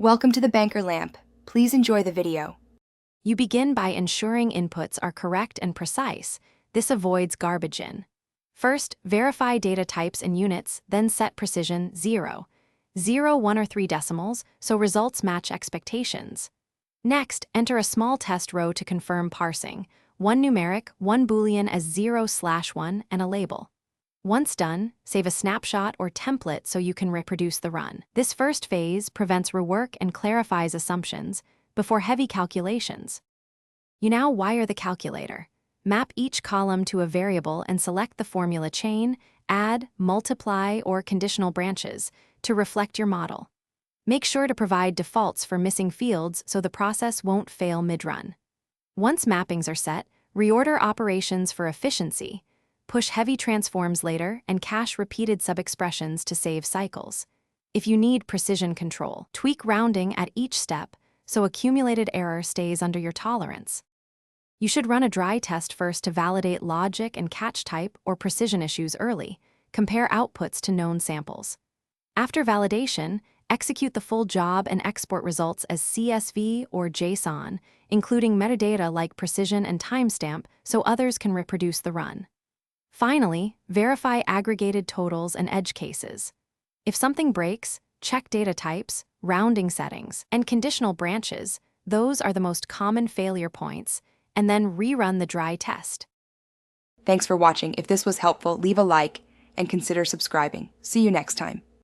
Welcome to the Banker Lamp. Please enjoy the video. You begin by ensuring inputs are correct and precise. This avoids garbage in. First, verify data types and units, then set precision 0, 0, 1 or 3 decimals, so results match expectations. Next, enter a small test row to confirm parsing, 1 numeric, 1 Boolean as 0/1, and a label. Once done, save a snapshot or template so you can reproduce the run. This first phase prevents rework and clarifies assumptions before heavy calculations. You now wire the calculator. Map each column to a variable and select the formula chain, add, multiply, or conditional branches to reflect your model. Make sure to provide defaults for missing fields so the process won't fail mid-run. Once mappings are set, reorder operations for efficiency. Push heavy transforms later and cache repeated sub-expressions to save cycles. If you need precision control, tweak rounding at each step so accumulated error stays under your tolerance. You should run a dry test first to validate logic and catch type or precision issues early. Compare outputs to known samples. After validation, execute the full job and export results as CSV or JSON, including metadata like precision and timestamp so others can reproduce the run. Finally, verify aggregated totals and edge cases. If something breaks, check data types, rounding settings, and conditional branches. Those are the most common failure points, and then rerun the dry test. Thanks for watching. If this was helpful, leave a like and consider subscribing. See you next time.